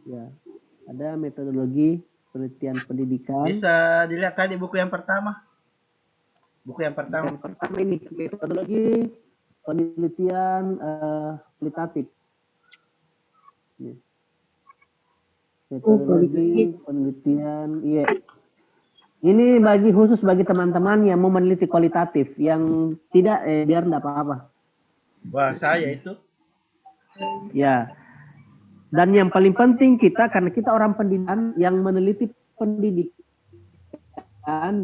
Ya, ada metodologi penelitian pendidikan. Bisa dilihat tadi buku yang pertama. Buku yang pertama. Yang pertama ini metodologi penelitian kualitatif. Metodologi penelitian, iya. Ini khusus bagi teman-teman yang mau meneliti kualitatif, yang tidak biar enggak apa-apa. Wah, saya itu. Ya. Dan yang paling penting kita, karena kita orang pendidikan yang meneliti pendidikan,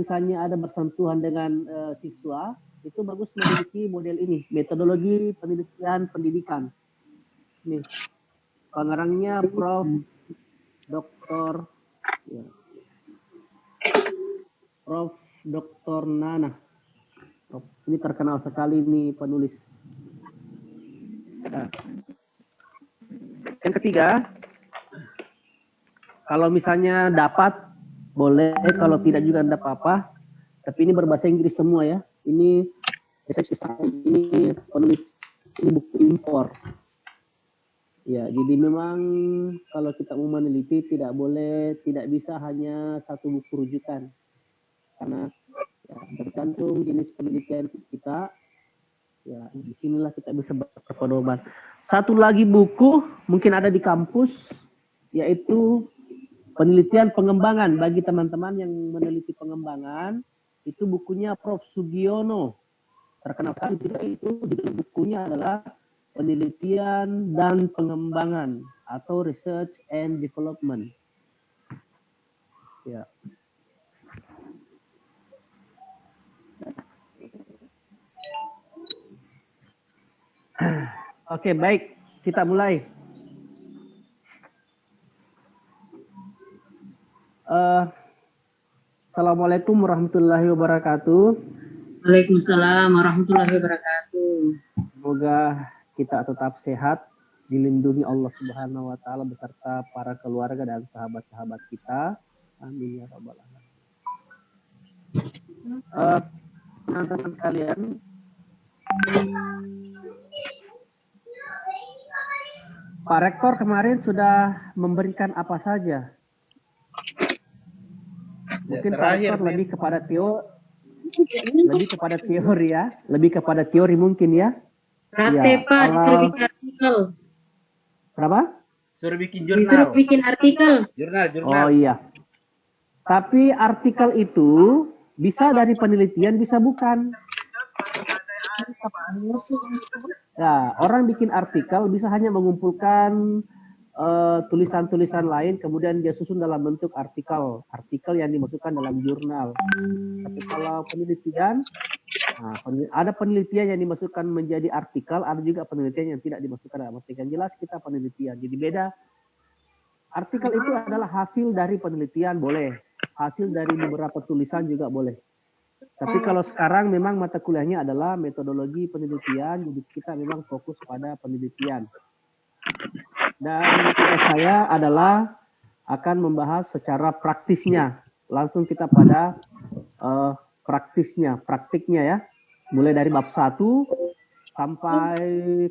misalnya ada bersentuhan dengan siswa, itu bagus memiliki model ini, metodologi penelitian pendidikan. Nih, pengarangnya Prof. Dr. Ya. Prof. Dr. Nana. Ini terkenal sekali nih penulis. Nah. Yang ketiga, kalau misalnya dapat, boleh. Kalau tidak juga tidak apa-apa. Tapi ini berbahasa Inggris semua ya. Ini penulis, ini buku impor. Ya, jadi memang kalau kita mau meneliti tidak bisa hanya satu buku rujukan. Karena ya, tergantung jenis penelitian kita, ya disinilah kita bisa berpedoman. Satu lagi buku mungkin ada di kampus, yaitu penelitian pengembangan. Bagi teman-teman yang meneliti pengembangan, itu bukunya Prof. Sugiono. Terkenal sekali itu, judul bukunya adalah Penelitian dan Pengembangan atau Research and Development. Ya. Oke, baik. Kita mulai. Assalamualaikum warahmatullahi wabarakatuh. Waalaikumsalam warahmatullahi wabarakatuh. Semoga kita tetap sehat, dilindungi Allah Subhanahu wa taala beserta para keluarga dan sahabat-sahabat kita. Amin ya rabbal alamin. Teman-teman sekalian, Pak Rektor kemarin sudah memberikan apa saja? Mungkin Pak Rektor lebih kepada teori ya, lebih kepada teori mungkin ya. Rate Pak, disuruh bikin artikel. Berapa? Suruh bikin jurnal. Disuruh bikin artikel. Jurnal. Oh iya. Tapi artikel itu bisa dari penelitian, bisa bukan. Ya, orang bikin artikel bisa hanya mengumpulkan tulisan-tulisan lain, kemudian dia susun dalam bentuk artikel yang dimasukkan dalam jurnal. Tapi kalau penelitian, ada penelitian yang dimasukkan menjadi artikel, ada juga penelitian yang tidak dimasukkan dalam artikel. Jelas kita penelitian, jadi beda. Artikel itu adalah hasil dari penelitian, boleh. Hasil dari beberapa tulisan juga boleh. Tapi kalau sekarang memang mata kuliahnya adalah metodologi penelitian, jadi kita memang fokus pada penelitian. Dan tugas saya adalah akan membahas secara praktisnya. Langsung kita pada praktiknya ya. Mulai dari bab 1 sampai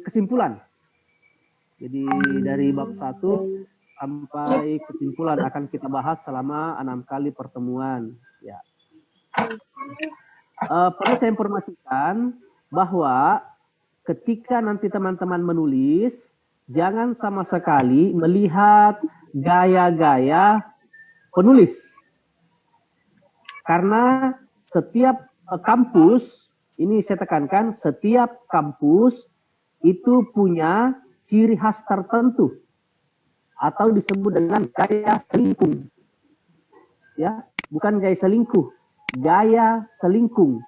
kesimpulan. Jadi dari bab 1 sampai kesimpulan akan kita bahas selama 6 kali pertemuan. Ya. Perlu saya informasikan bahwa ketika nanti teman-teman menulis, jangan sama sekali melihat gaya-gaya penulis. Karena setiap kampus, ini saya tekankan, setiap kampus itu punya ciri khas tertentu atau disebut dengan gaya selingkuh. Ya, bukan gaya selingkuh, gaya selingkuh.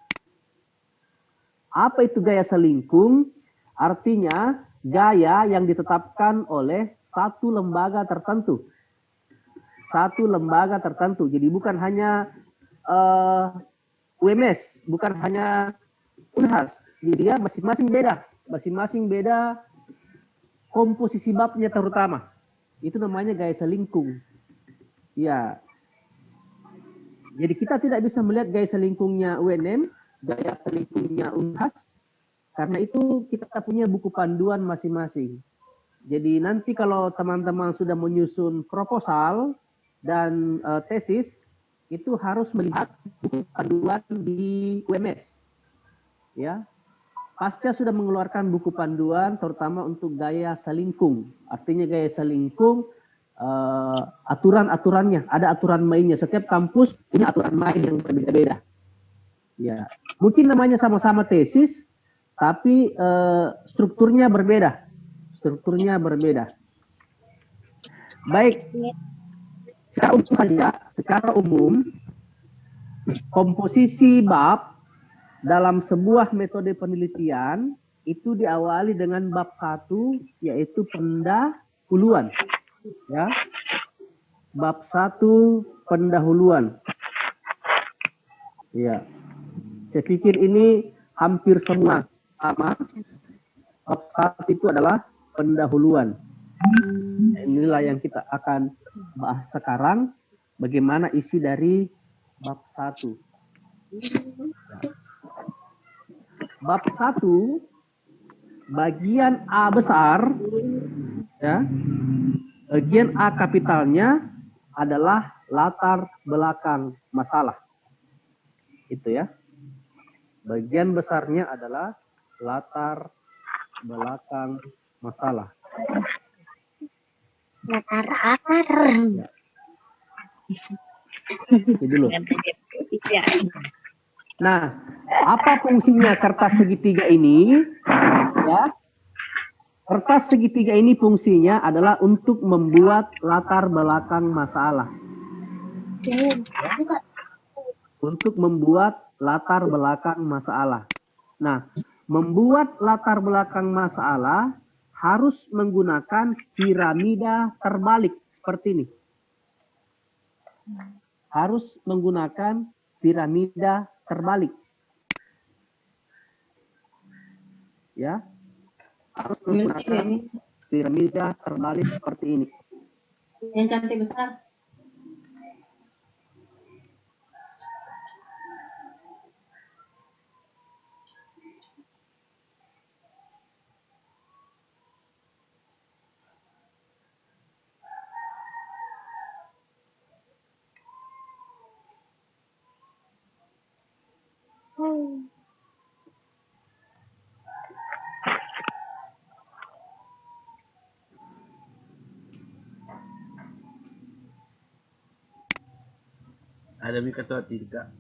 Apa itu gaya selingkuh? Artinya gaya yang ditetapkan oleh satu lembaga tertentu. Satu lembaga tertentu. Jadi bukan hanya UMS, bukan hanya Unhas. Jadi dia masing-masing beda. Masing-masing beda komposisi babnya terutama. Itu namanya gaya selingkuh. Ya. Jadi kita tidak bisa melihat gaya selingkuhnya UNM, gaya selingkuhnya Unhas, karena itu kita punya buku panduan masing-masing. Jadi nanti kalau teman-teman sudah menyusun proposal dan tesis, itu harus melihat buku panduan di UMS. Ya, Pasca sudah mengeluarkan buku panduan, terutama untuk gaya selingkung. Artinya gaya selingkung, aturan-aturannya, ada aturan mainnya. Setiap kampus punya aturan main yang berbeda-beda. Ya, mungkin namanya sama-sama tesis, tapi strukturnya berbeda. Strukturnya berbeda. Baik, secara umum komposisi bab dalam sebuah metode penelitian itu diawali dengan bab 1, yaitu pendahuluan. Ya. Bab 1 pendahuluan. Ya. Saya pikir ini hampir semua sama. Bab 1 itu adalah pendahuluan. Inilah yang kita akan bahas sekarang, bagaimana isi dari bab 1. Bab 1, bagian A besar, ya, bagian A kapitalnya adalah latar belakang masalah. Itu ya. Bagian besarnya adalah latar belakang masalah. Latar apa? Ya. Itu dulu. Nah, apa fungsinya kertas segitiga ini? Ya, kertas segitiga ini fungsinya adalah untuk membuat latar belakang masalah. Untuk membuat latar belakang masalah. Nah, membuat latar belakang masalah harus menggunakan piramida terbalik seperti ini. Harus menggunakan piramida terbalik. Ya. Harus menggunakan piramida terbalik seperti ini. Yang cantik besar. Ada mi ketua tidak.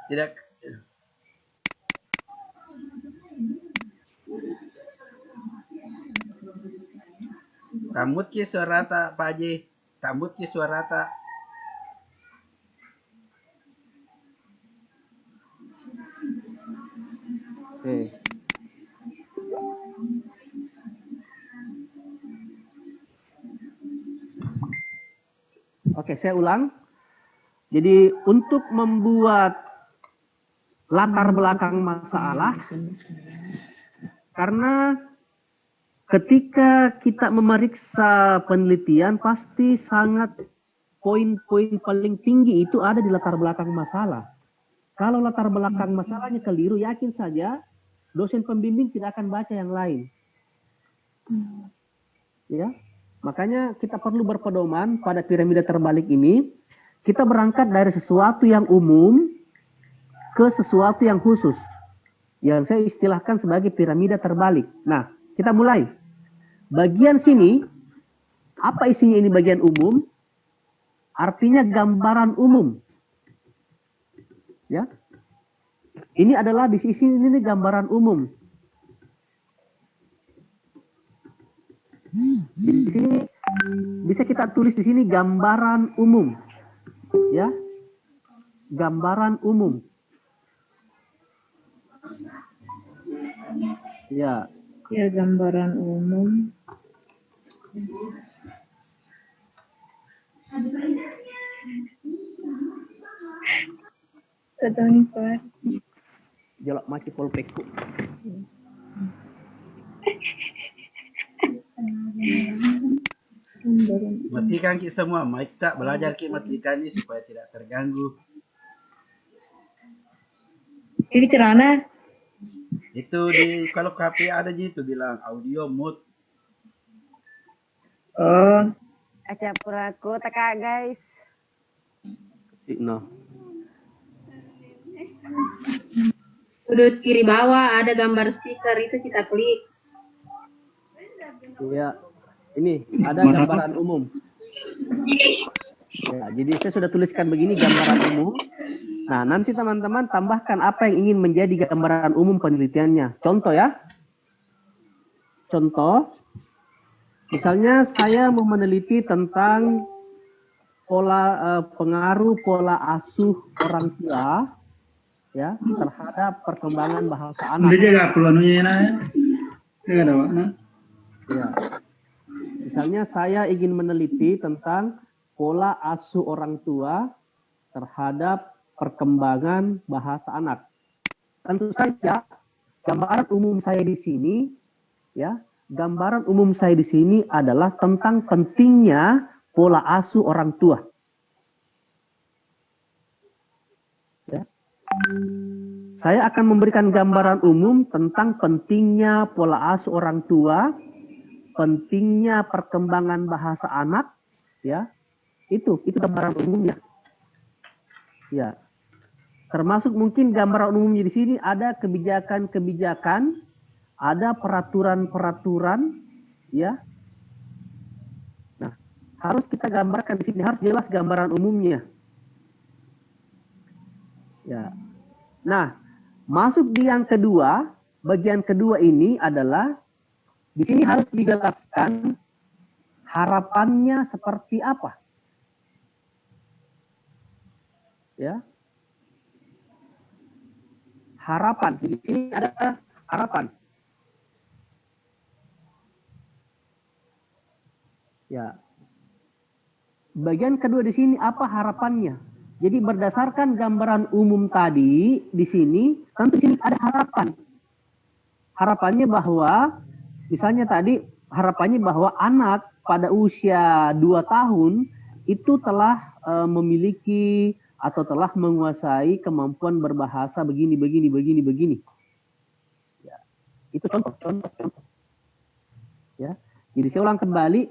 Tidak. Rambut ki suara tak, Pak Haji. Rambut ki suara tak. Oke. Oke, saya ulang. Jadi untuk membuat latar belakang masalah, karena ketika kita memeriksa penelitian pasti sangat poin-poin paling tinggi itu ada di latar belakang masalah. Kalau latar belakang masalahnya keliru, yakin saja dosen pembimbing tidak akan baca yang lain. Ya, makanya kita perlu berpedoman pada piramida terbalik ini. Kita berangkat dari sesuatu yang umum ke sesuatu yang khusus, yang saya istilahkan sebagai piramida terbalik. Nah, kita mulai. Bagian sini, apa isinya ini bagian umum? Artinya gambaran umum. Ya, ini adalah di sisi ini gambaran umum. Di sini bisa kita tulis di sini gambaran umum. Ya, gambaran umum. Ya. Ya, gambaran umum. Tahu nih, Pak. Jalak maki polpeku. Matikan ki semua, mic tak belajar ki matikan ini supaya tidak terganggu. Ini celana. Itu di kalau HP ada gitu bilang audio mute. Oh, Aja puraku teka guys. No. sudut kiri bawah ada gambar stiker itu kita klik. Iya. Ini ada gambaran umum. Ya, jadi saya sudah tuliskan begini gambaran umum. Nah, nanti teman-teman tambahkan apa yang ingin menjadi gambaran umum penelitiannya. Contoh ya. Contoh. Misalnya saya mau meneliti tentang pengaruh pola asuh orang tua ya terhadap perkembangan bahasa anak. Dia Ya. Misalnya saya ingin meneliti tentang pola asuh orang tua terhadap perkembangan bahasa anak. Tentu saja gambaran umum saya di sini ya, gambaran umum saya di sini adalah tentang pentingnya pola asuh orang tua. Ya. Saya akan memberikan gambaran umum tentang pentingnya pola asuh orang tua, pentingnya perkembangan bahasa anak, ya. Itu gambaran umumnya. Ya. Termasuk mungkin gambaran umumnya di sini ada kebijakan-kebijakan, ada peraturan-peraturan, ya. Nah, harus kita gambarkan di sini, harus jelas gambaran umumnya. Ya. Nah, masuk di yang kedua, bagian kedua ini adalah di sini harus dijelaskan harapannya seperti apa. Ya. Harapan. Di sini ada harapan. Ya. Bagian kedua di sini apa harapannya? Jadi berdasarkan gambaran umum tadi di sini, tentu di sini ada harapan. Harapannya bahwa misalnya tadi harapannya bahwa anak pada usia 2 tahun itu telah memiliki atau telah menguasai kemampuan berbahasa begini. Ya, itu contoh. Ya, jadi saya ulang kembali,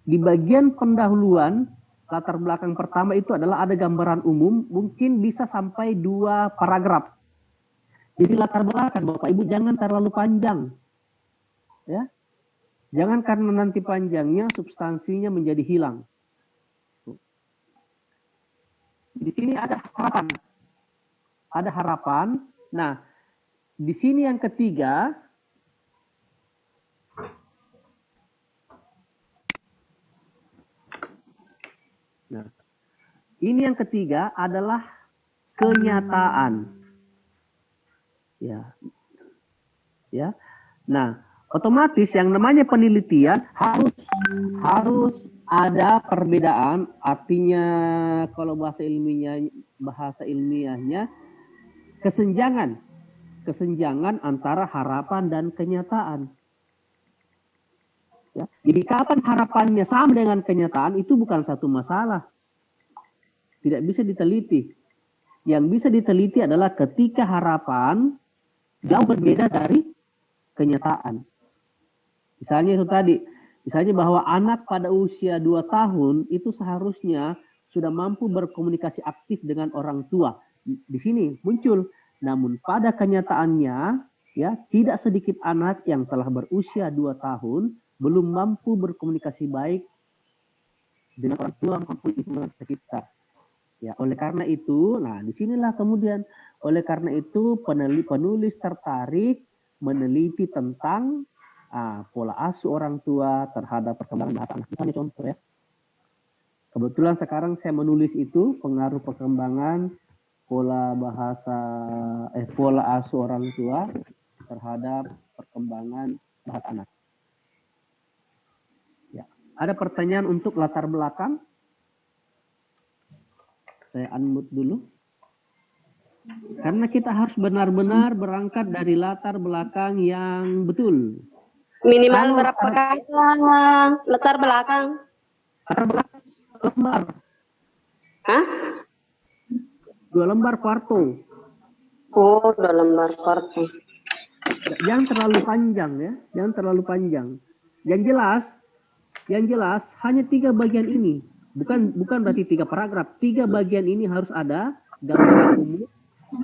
di bagian pendahuluan latar belakang pertama itu adalah ada gambaran umum, mungkin bisa sampai 2 paragraf. Jadi latar belakang Bapak Ibu jangan terlalu panjang, ya, jangan karena nanti panjangnya substansinya menjadi hilang. Di sini ada harapan. Nah, di sini yang ketiga, nah, ini yang ketiga adalah kenyataan. Ya. Ya. Nah, otomatis yang namanya penelitian harus ada perbedaan, artinya kalau bahasa ilmiahnya kesenjangan antara harapan dan kenyataan. Ya. Jadi kapan harapannya sama dengan kenyataan itu bukan satu masalah. Tidak bisa diteliti. Yang bisa diteliti adalah ketika harapan jauh berbeda dari kenyataan. Misalnya itu tadi, misalnya bahwa anak pada usia 2 tahun itu seharusnya sudah mampu berkomunikasi aktif dengan orang tua. Di sini muncul, namun pada kenyataannya ya tidak sedikit anak yang telah berusia 2 tahun belum mampu berkomunikasi baik dengan orang tua maupun lingkungan sekitar. Ya, oleh karena itu, nah disinilah kemudian oleh karena itu penulis tertarik meneliti tentang pola asuh orang tua terhadap perkembangan bahasa anak. Misalnya contoh ya. Kebetulan sekarang saya menulis itu pengaruh perkembangan pola asuh orang tua terhadap perkembangan bahasa anak. Ya, ada pertanyaan untuk latar belakang? Saya unmute dulu. Karena kita harus benar-benar berangkat dari latar belakang yang betul. Minimal Kalau berapa kali latar belakang? Latar belakang lembar. Hah? 2 lembar kartu. Oh, 2 lembar kartu. Jangan terlalu panjang ya, jangan terlalu panjang. Yang jelas hanya 3 bagian ini. Bukan berarti 3 paragraf. 3 bagian ini harus ada gambaran umum,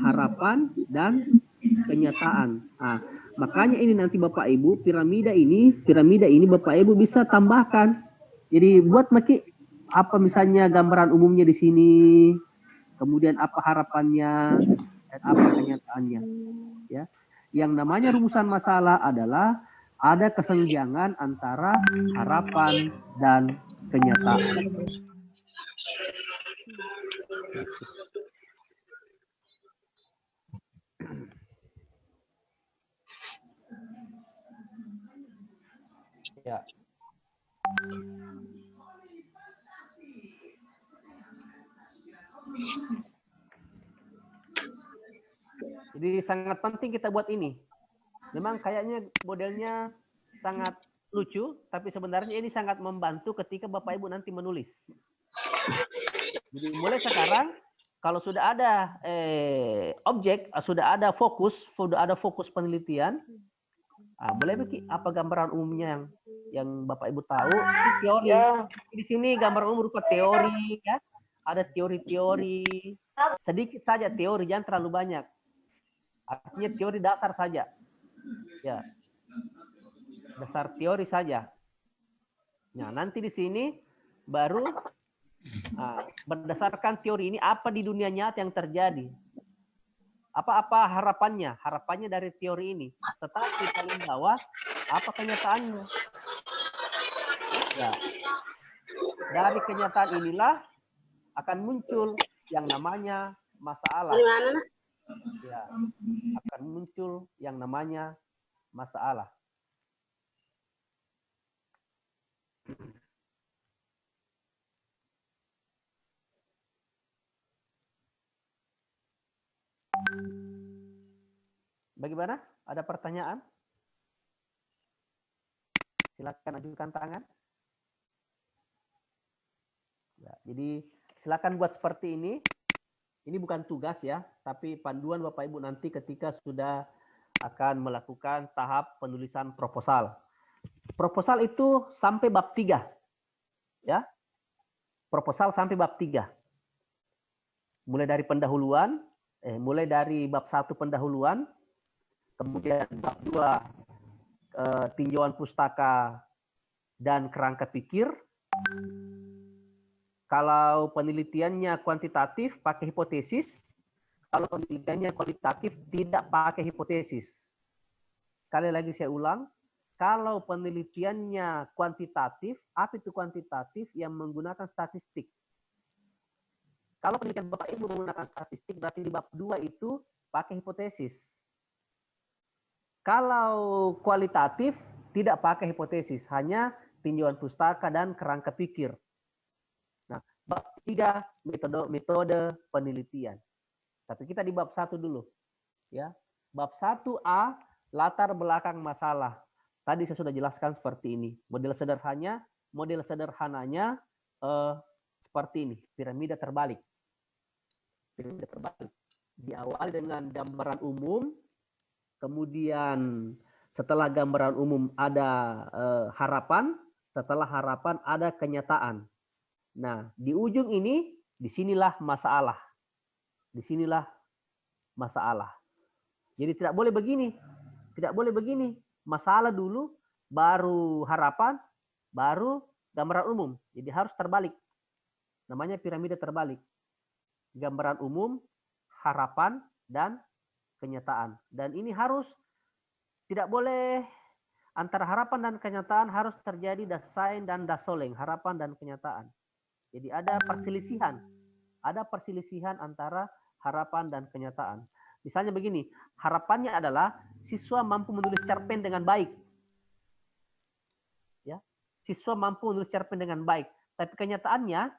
harapan, dan kenyataan. Nah, makanya ini nanti Bapak Ibu, piramida ini Bapak Ibu bisa tambahkan. Jadi buat apa misalnya gambaran umumnya di sini, kemudian apa harapannya, dan apa kenyataannya. Ya. Yang namanya rumusan masalah adalah ada kesenjangan antara harapan dan kenyataan. Ya. Jadi sangat penting kita buat ini. Memang kayaknya modelnya sangat lucu, tapi sebenarnya ini sangat membantu ketika Bapak Ibu nanti menulis. Jadi mulai sekarang, kalau sudah ada objek, sudah ada fokus penelitian, mulai apa gambaran umumnya yang Bapak Ibu tahu, ini teori. Di sini gambaran umum berupa teori, ya. Ada teori-teori, sedikit saja teori, jangan terlalu banyak. Artinya teori dasar saja. Ya. Dasar teori saja. Nah, nanti di sini baru berdasarkan teori ini apa di dunia nyata yang terjadi. Apa harapannya? Harapannya dari teori ini. Tetapi paling bawah apa kenyataannya? Ya. Dari kenyataan inilah akan muncul yang namanya masalah. Ya, akan muncul yang namanya masalah. Bagaimana? Ada pertanyaan? Silakan ajukan tangan. Ya, jadi silakan buat seperti ini. Ini bukan tugas ya, tapi panduan Bapak Ibu nanti ketika sudah akan melakukan tahap penulisan proposal. Proposal itu sampai bab 3. Ya. Proposal sampai bab 3. Mulai dari pendahuluan, mulai dari bab 1 pendahuluan, kemudian bab 2 tinjauan pustaka dan kerangka pikir. Kalau penelitiannya kuantitatif pakai hipotesis, kalau penelitiannya kualitatif tidak pakai hipotesis. Sekali lagi saya ulang, kalau penelitiannya kuantitatif, apa itu kuantitatif? Yang menggunakan statistik. Kalau penelitian Bapak Ibu menggunakan statistik, berarti di bab 2 itu pakai hipotesis. Kalau kualitatif tidak pakai hipotesis, hanya tinjauan pustaka dan kerangka pikir. Nah, bab 3 metode penelitian. Tapi kita di bab 1 dulu. Ya. Bab 1A latar belakang masalah. Tadi saya sudah jelaskan seperti ini. Model sederhananya seperti ini, piramida terbalik. Piramida terbalik. Diawali dengan gambaran umum, kemudian setelah gambaran umum ada harapan, setelah harapan ada kenyataan. Nah, di ujung ini, disinilah masalah. Disinilah masalah. Jadi tidak boleh begini. Tidak boleh begini. Masalah dulu, baru harapan, baru gambaran umum. Jadi harus terbalik. Namanya piramida terbalik. Gambaran umum, harapan, dan kenyataan. Dan ini harus, tidak boleh antara harapan dan kenyataan harus terjadi dasain dan dasoleng. Harapan dan kenyataan. Jadi ada perselisihan antara harapan dan kenyataan. Misalnya begini, harapannya adalah siswa mampu menulis cerpen dengan baik. Ya, siswa mampu menulis cerpen dengan baik. Tapi kenyataannya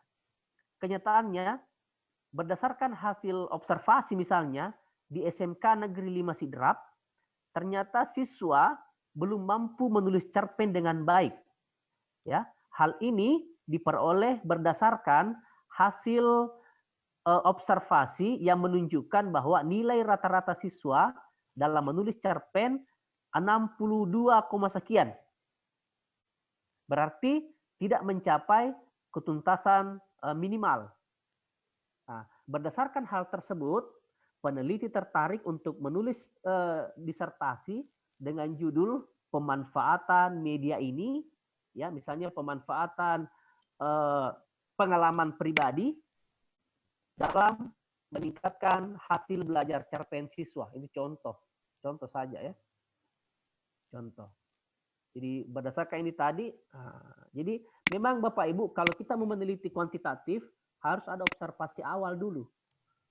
berdasarkan hasil observasi misalnya di SMK Negeri 5 Sidrap, ternyata siswa belum mampu menulis cerpen dengan baik. Ya, hal ini diperoleh berdasarkan hasil observasi yang menunjukkan bahwa nilai rata-rata siswa dalam menulis cerpen 62, sekian. Berarti tidak mencapai ketuntasan minimal. Nah, berdasarkan hal tersebut, peneliti tertarik untuk menulis disertasi dengan judul pemanfaatan media ini, ya, misalnya pemanfaatan pengalaman pribadi dalam meningkatkan hasil belajar cerpen siswa. Ini contoh saja ya, contoh. Jadi berdasarkan ini tadi, jadi memang Bapak Ibu kalau kita mau meneliti kuantitatif harus ada observasi awal dulu,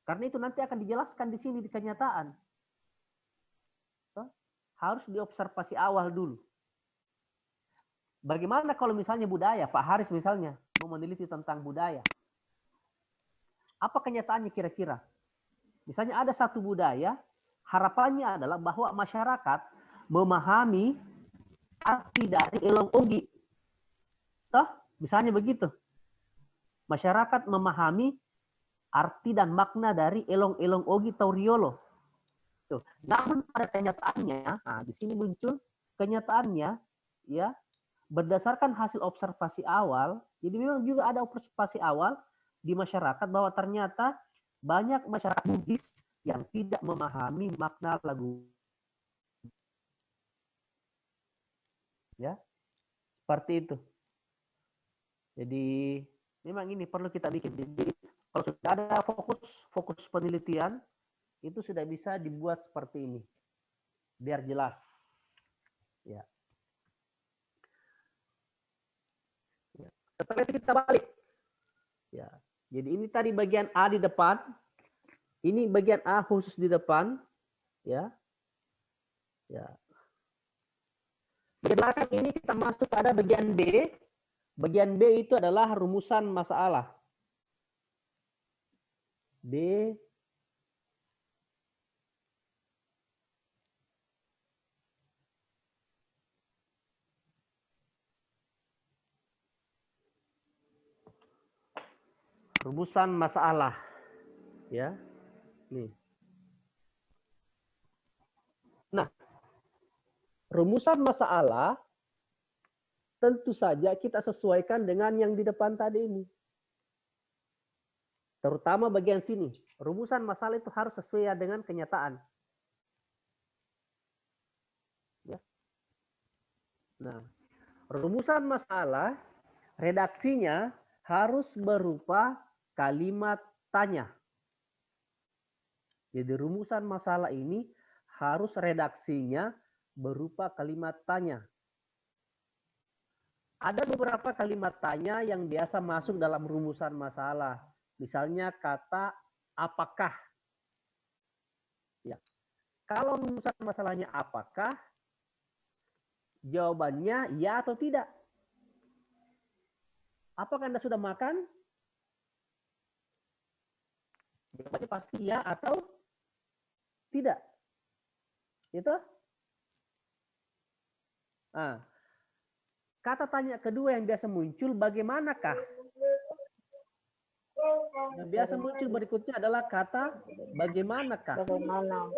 karena itu nanti akan dijelaskan di sini di kenyataan. Harus diobservasi awal dulu. Bagaimana kalau misalnya budaya, Pak Haris misalnya mau meneliti tentang budaya? Apa kenyataannya kira-kira? Misalnya ada satu budaya, harapannya adalah bahwa masyarakat memahami arti dari Elong Ogi. Toh, misalnya begitu. Masyarakat memahami arti dan makna dari Elong Ogi Tauriolo. Tuh. Namun pada kenyataannya, di sini muncul kenyataannya, ya, berdasarkan hasil observasi awal. Jadi memang juga ada observasi awal di masyarakat bahwa ternyata banyak masyarakat Bugis yang tidak memahami makna lagu. Ya, seperti itu. Jadi memang ini perlu kita bikin. Jadi kalau sudah ada fokus penelitian, itu sudah bisa dibuat seperti ini, biar jelas. Ya. Setelah itu kita balik. Ya. Jadi ini tadi bagian A di depan, ini bagian A khusus di depan, ya. Ya. Di belakang ini kita masuk pada bagian B. Bagian B itu adalah rumusan masalah. B. Rumusan masalah. Ya. Nih. Nah, rumusan masalah tentu saja kita sesuaikan dengan yang di depan tadi ini. Terutama bagian sini. Rumusan masalah itu harus sesuai dengan kenyataan. Ya. Nah, rumusan masalah redaksinya harus berupa kalimat tanya. Jadi rumusan masalah ini harus redaksinya berupa kalimat tanya. Ada beberapa kalimat tanya yang biasa masuk dalam rumusan masalah. Misalnya kata apakah. Ya. Kalau rumusan masalahnya apakah, jawabannya ya atau tidak. Apakah Anda sudah makan? Jawabannya pasti ya atau tidak. Itu? Nah, kata tanya kedua yang biasa muncul, bagaimanakah? Yang biasa muncul berikutnya adalah kata bagaimanakah? Bagaimana?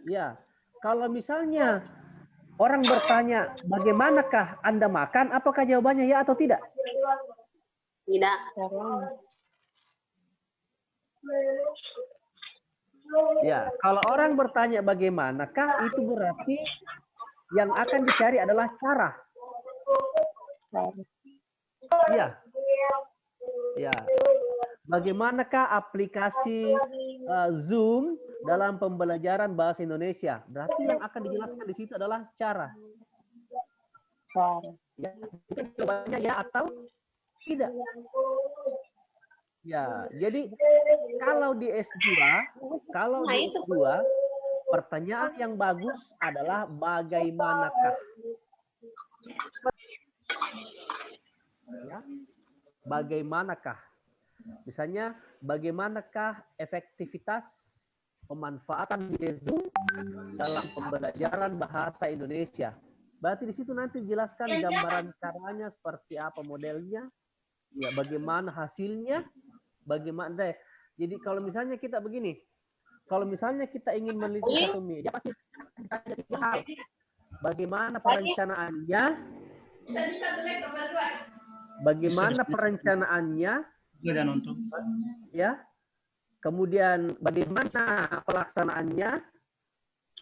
Ya, kalau misalnya orang bertanya, bagaimanakah Anda makan? Apakah jawabannya ya atau tidak? Tidak. Ya, kalau orang bertanya bagaimanakah, itu berarti yang akan dicari adalah cara. Ya. Ya. Bagaimanakah aplikasi Zoom dalam pembelajaran bahasa Indonesia? Berarti yang akan dijelaskan di situ adalah cara. Ya, jawabannya ya atau tidak. Ya, jadi kalau di S2, pertanyaan yang bagus adalah bagaimanakah. Ya, bagaimanakah? Misalnya, bagaimanakah efektivitas pemanfaatan video Zoom dalam pembelajaran bahasa Indonesia? Berarti di situ nanti jelaskan gambaran caranya seperti apa modelnya, Ya, bagaimana hasilnya? Bagaimana? Jadi kalau misalnya kita begini, kalau misalnya kita ingin meneliti satu media, pasti ditanya tiga hal. Bagaimana perencanaannya? Bagaimana perencanaannya? Ya. Kemudian bagaimana pelaksanaannya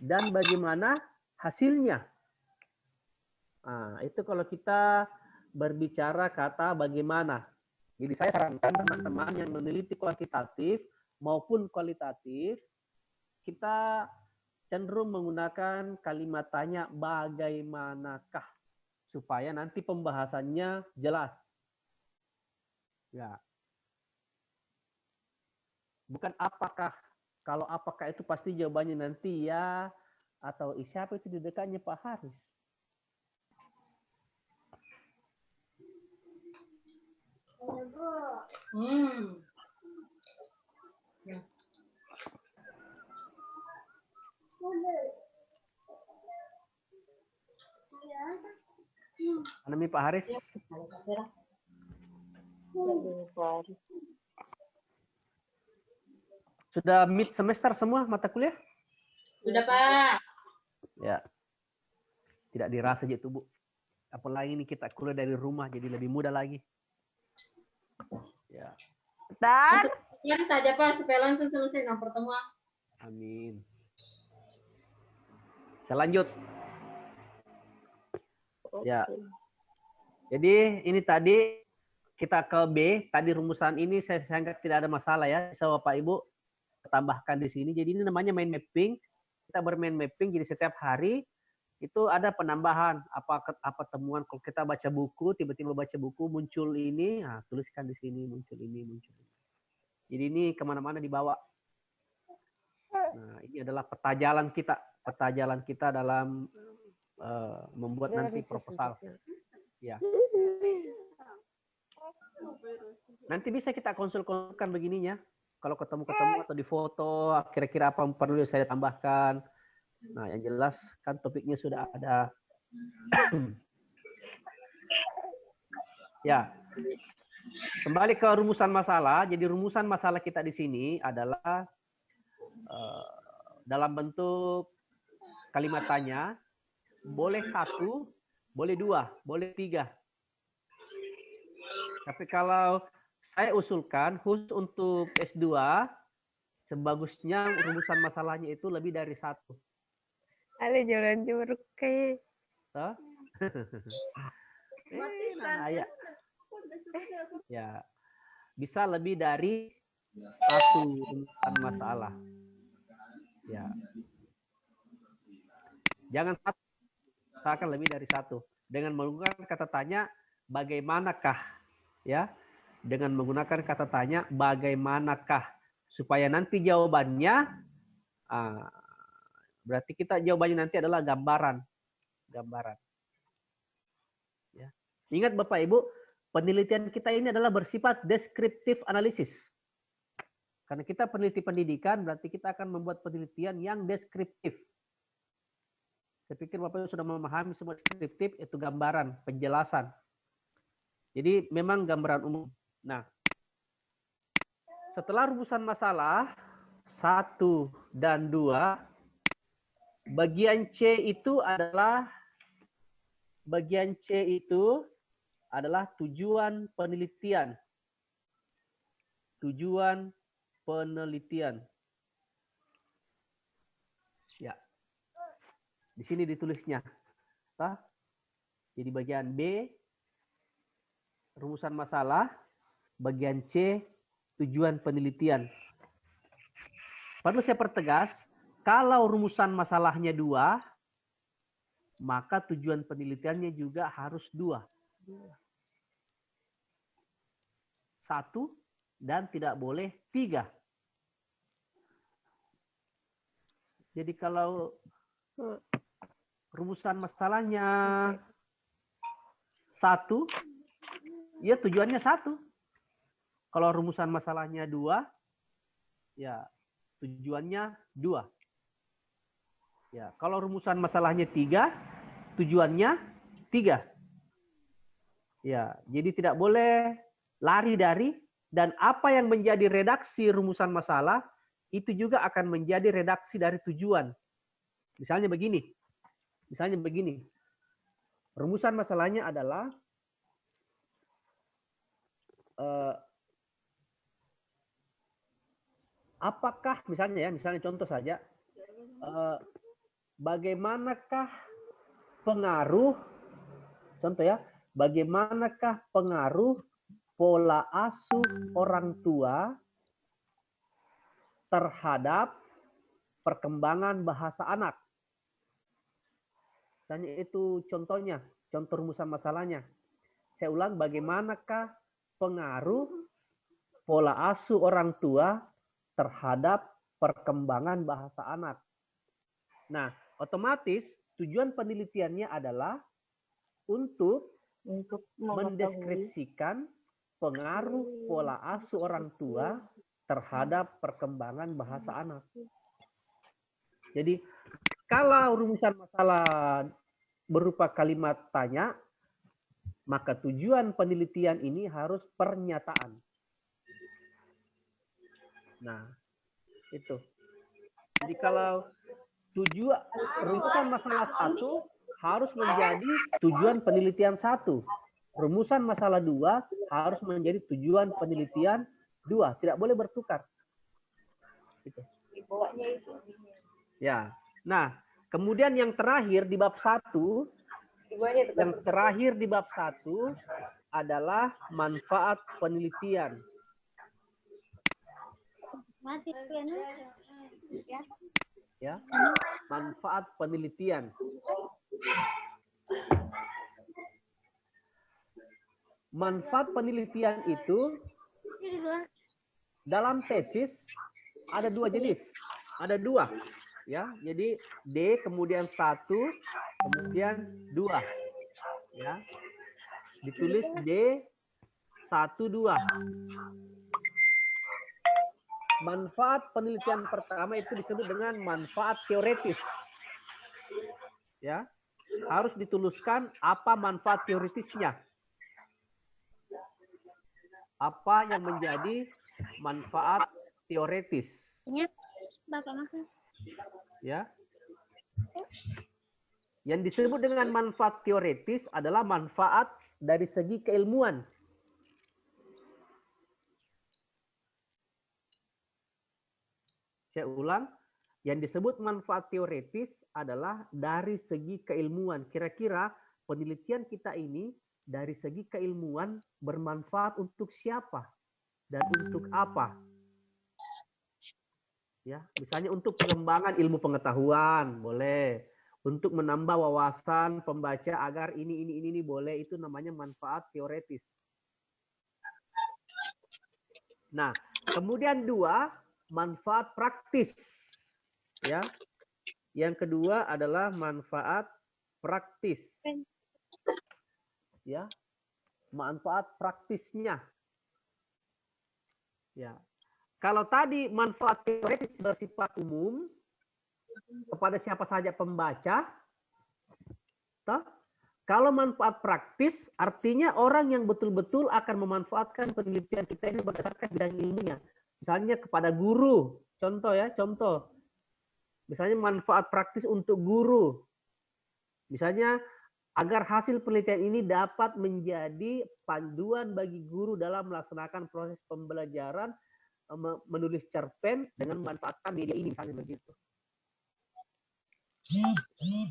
dan bagaimana hasilnya. Nah, itu kalau kita berbicara kata bagaimana. Jadi saya sarankan teman-teman yang meneliti kuantitatif maupun kualitatif, kita cenderung menggunakan kalimat tanya bagaimanakah supaya nanti pembahasannya jelas. Ya. Bukan apakah. Kalau apakah itu pasti jawabannya nanti ya atau siapa itu di dekatnya Pak Haris. Mana mi Pak Haris? Sudah mid semester semua mata kuliah? Sudah, Pak. Ya. Tidak dirasa gitu, Bu. Apalagi ini kita kuliah dari rumah jadi lebih mudah lagi. Ya. Dan Ya saja, Pak, supaya langsung selesai pertemuan. Amin. Saya lanjut. Ya. Jadi ini tadi kita ke B. Tadi rumusan ini saya anggap tidak ada masalah ya. Bisa Bapak Ibu tambahkan di sini. Jadi ini namanya mind mapping. Kita bermain mapping. Jadi setiap hari itu ada penambahan. Apa temuan kalau kita baca buku, tiba-tiba baca buku muncul ini, nah, tuliskan di sini muncul ini, muncul ini. Jadi ini kemana-mana dibawa. Nah, ini adalah peta jalan kita dalam membuat nanti proposal. Ya. Nanti bisa kita konsulkan begininya. Kalau ketemu atau di foto, kira-kira apa yang perlu saya tambahkan. Nah, yang jelas kan topiknya sudah ada. Ya. Kembali ke rumusan masalah. Jadi rumusan masalah kita di sini adalah dalam bentuk kalimat tanya. Boleh 1, boleh 2, boleh 3. Tapi kalau saya usulkan khusus untuk S2, sebagusnya rumusan masalahnya itu lebih dari 1. Ale jalan curug kayak. Ya, bisa lebih dari 1 rumusan masalah. Ya. Jangan akan lebih dari 1. Dengan menggunakan kata tanya bagaimanakah, ya, dengan menggunakan kata tanya bagaimanakah, supaya nanti jawabannya berarti kita jawabannya nanti adalah gambaran. Ya. Ingat Bapak Ibu, penelitian kita ini adalah bersifat deskriptif analisis. Karena kita peneliti pendidikan, berarti kita akan membuat penelitian yang deskriptif. Saya pikir Bapak Ibu sudah memahami semua deskriptif itu gambaran, penjelasan. Jadi memang gambaran umum. Nah, setelah rumusan masalah 1 dan 2, bagian C itu adalah tujuan penelitian. Tujuan penelitian. Ya. Di sini ditulisnya. Jadi bagian B rumusan masalah, bagian C tujuan penelitian. Perlu saya pertegas, kalau rumusan masalahnya 2, maka tujuan penelitiannya juga harus 2. 1 dan tidak boleh 3. Jadi kalau rumusan masalahnya 1, ya tujuannya 1. Kalau rumusan masalahnya 2, ya tujuannya 2. Ya, kalau rumusan masalahnya 3, tujuannya 3. Ya, jadi tidak boleh lari dari, dan apa yang menjadi redaksi rumusan masalah itu juga akan menjadi redaksi dari tujuan. Misalnya begini. Rumusan masalahnya adalah apakah misalnya contoh saja, bagaimanakah pengaruh pola asuh orang tua terhadap perkembangan bahasa anak. Misalnya itu contohnya, contoh rumusan masalahnya. Saya ulang, bagaimanakah pengaruh pola asuh orang tua terhadap perkembangan bahasa anak. Nah, otomatis tujuan penelitiannya adalah untuk mendeskripsikan pengaruh pola asuh orang tua terhadap perkembangan bahasa anak. Jadi, kalau rumusan masalah berupa kalimat tanya, maka tujuan penelitian ini harus pernyataan. Nah, itu. Jadi kalau tujuan rumusan masalah 1 harus menjadi tujuan penelitian 1. Rumusan masalah 2 harus menjadi tujuan penelitian 2. Tidak boleh bertukar. Gitu. Ya. Nah, kemudian yang terakhir di bab 1, adalah manfaat penelitian. Ya, manfaat penelitian. Manfaat penelitian itu dalam tesis ada 2 jenis. Ada 2. Ya, jadi D kemudian 1 kemudian 2. Ya. Ditulis D 1 2. Manfaat penelitian pertama itu disebut dengan manfaat teoretis. Ya. Harus dituliskan apa manfaat teoritisnya. Apa yang menjadi manfaat teoretis? Bapak makan. Ya. Yang disebut dengan manfaat teoretis adalah manfaat dari segi keilmuan. Saya ulang, yang disebut manfaat teoretis adalah dari segi keilmuan. Kira-kira penelitian kita ini dari segi keilmuan bermanfaat untuk siapa dan untuk apa? Ya, misalnya untuk pengembangan ilmu pengetahuan, boleh. Untuk menambah wawasan pembaca agar ini boleh, itu namanya manfaat teoretis. Nah, kemudian 2, manfaat praktis. Ya. Yang kedua adalah manfaat praktis. Ya. Manfaat praktisnya. Ya. Kalau tadi manfaat teoretis bersifat umum kepada siapa saja pembaca, toh? Kalau manfaat praktis artinya orang yang betul-betul akan memanfaatkan penelitian kita ini berdasarkan bidang ilmunya. Misalnya kepada guru, contoh. Misalnya manfaat praktis untuk guru. Misalnya agar hasil penelitian ini dapat menjadi panduan bagi guru dalam melaksanakan proses pembelajaran, menulis cerpen dengan memanfaatkan media ini, misalnya begitu.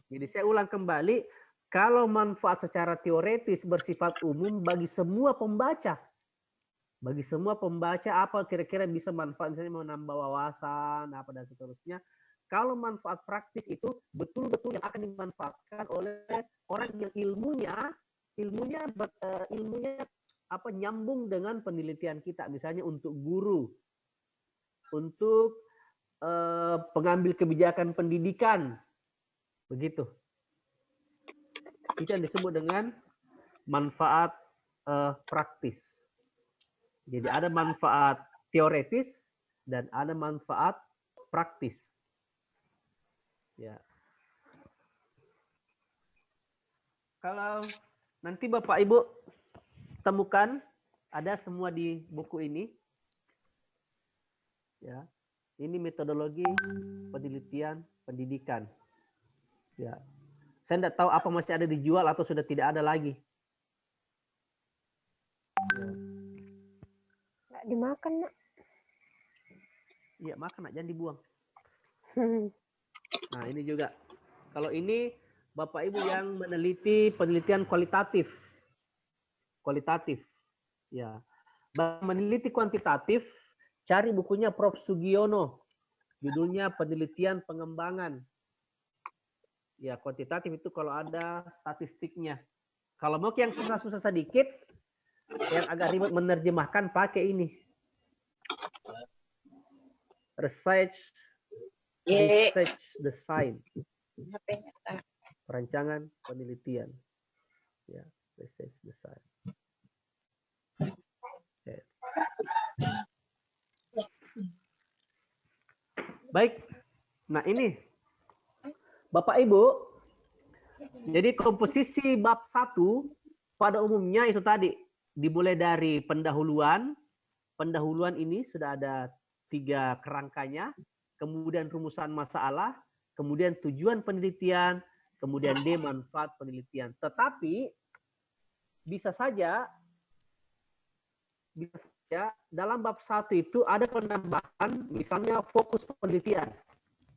Jadi saya ulang kembali, kalau manfaat secara teoretis bersifat umum bagi semua pembaca. Bagi semua pembaca apa kira-kira bisa manfaat, misalnya menambah wawasan, apa dan seterusnya. Kalau manfaat praktis itu betul-betul yang akan dimanfaatkan oleh orang yang ilmunya nyambung dengan penelitian kita, misalnya untuk guru, untuk pengambil kebijakan pendidikan, begitu. Itu yang disebut dengan manfaat praktis. Jadi ada manfaat teoretis dan ada manfaat praktis. Ya. Kalau nanti Bapak Ibu temukan Ada semua di buku ini. Ya. Ini metodologi penelitian pendidikan. Ya. Saya tidak tahu apa masih ada dijual atau sudah tidak ada lagi. Ya. Nggak dimakan, Nak. Iya, makan, Nak, jangan dibuang. Nah, ini juga. Kalau ini Bapak Ibu yang meneliti penelitian kualitatif. Kualitatif. Ya. Meneliti kuantitatif, cari bukunya Prof. Sugiono. Judulnya Penelitian Pengembangan. Ya, kuantitatif itu kalau ada statistiknya. Kalau mau yang susah-susah sedikit, yang agak ribet menerjemahkan, pakai ini. Research design. Perancangan penelitian. Ya, research design. Okay. Baik. Nah, ini Bapak Ibu, jadi komposisi bab 1 pada umumnya itu tadi dimulai dari pendahuluan. Pendahuluan ini sudah ada 3 kerangkanya, kemudian rumusan masalah, kemudian tujuan penelitian, kemudian D, manfaat penelitian. Tetapi bisa saja dalam bab 1 itu ada penambahan, misalnya fokus penelitian.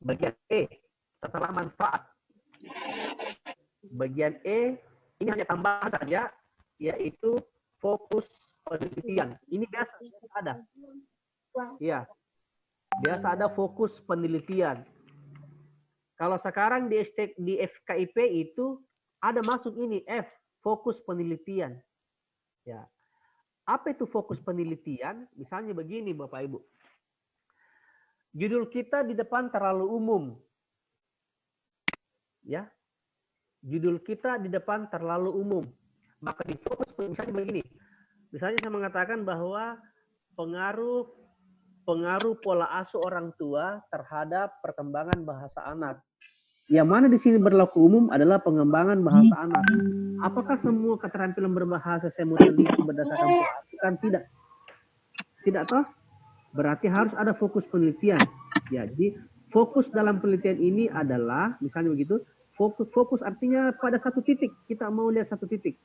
Bagian E, setelah manfaat. Bagian E, ini hanya tambahan saja, yaitu fokus penelitian. Ini biasa ada. Ya, biasa ada fokus penelitian. Kalau sekarang di FKIP itu ada masuk ini F, fokus penelitian. Ya. Apa itu fokus penelitian? Misalnya begini Bapak Ibu. Judul kita di depan terlalu umum. Ya. Judul kita di depan terlalu umum. Maka di fokus misalnya begini. Misalnya saya mengatakan bahwa pengaruh pola asuh orang tua terhadap perkembangan bahasa anak. Yang mana di sini berlaku umum adalah pengembangan bahasa anak. Apakah semua keterampilan berbahasa saya mau teliti berdasarkan kan tidak? Tidak toh? Berarti harus ada fokus penelitian. Jadi fokus dalam penelitian ini adalah misalnya begitu. Fokus artinya pada satu titik. Kita mau lihat satu titik.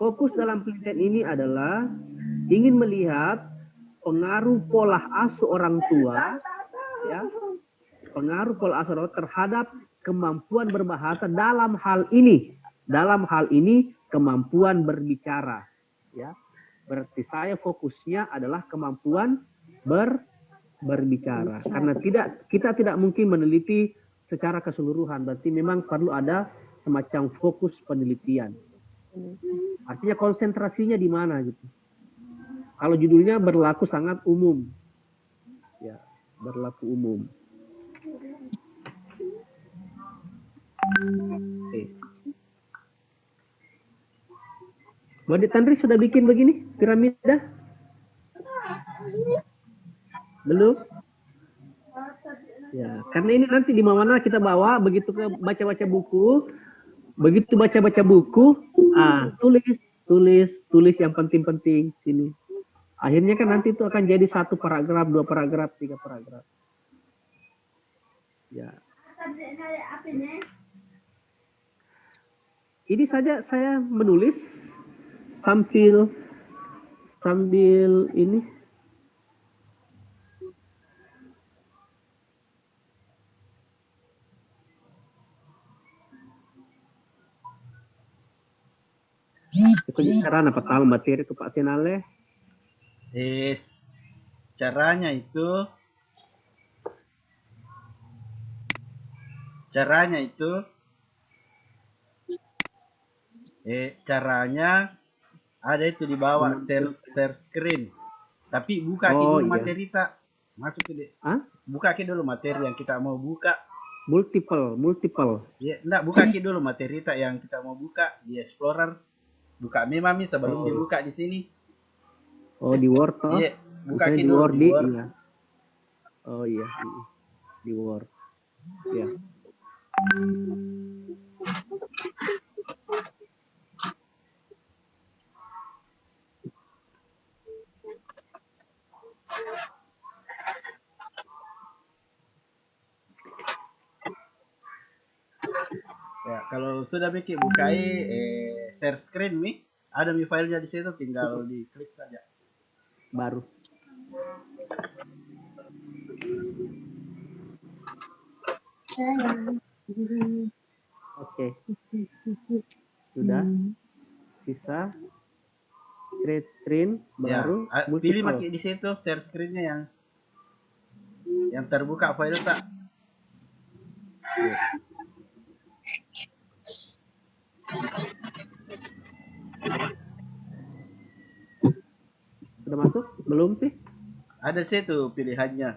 Fokus dalam penelitian ini adalah ingin melihat pengaruh pola asuh orang tua, ya, pengaruh pola asuh orang tua terhadap kemampuan berbahasa dalam hal ini. Dalam hal ini kemampuan berbicara, ya. Berarti saya fokusnya adalah kemampuan berbicara. Karena kita tidak mungkin meneliti secara keseluruhan, berarti memang perlu ada semacam fokus penelitian. Artinya konsentrasinya di mana gitu. Kalau judulnya berlaku sangat umum. Ya, berlaku umum. Oke. Mbak Tandri sudah bikin begini piramida? Belum? Ya, karena ini nanti di mana kita bawa begitu ke baca-baca buku, begitu baca-baca buku, tulis yang penting-penting sini. Akhirnya kan nanti itu akan jadi 1 paragraf, 2 paragraf, 3 paragraf. Ya. Ini saja saya menulis sambil ini. Itu cara apa tahu materi itu Pak Sinale? Caranya itu caranya ada itu di bawah share screen. Tapi buka dulu materi tak masuk ke buka dulu materi yang kita mau buka. Multiple. Ya, enggak buka dulu materi tak yang kita mau buka di Explorer. Buka memami sebelum dibuka di sini. Oh, di Word toh? Iya, buka di dulu Word. di Word. Iya. Oh iya, di Word. Ya. kalau sudah bikin bukai share screen mi, ada mi filenya di situ, tinggal diklik saja. Baru. Oke. Sudah. Sisa create screen baru Ya, pilih maki di situ share screen-nya yang terbuka file tak. Sudah masuk? Belum, Pi? Ada situ pilihannya.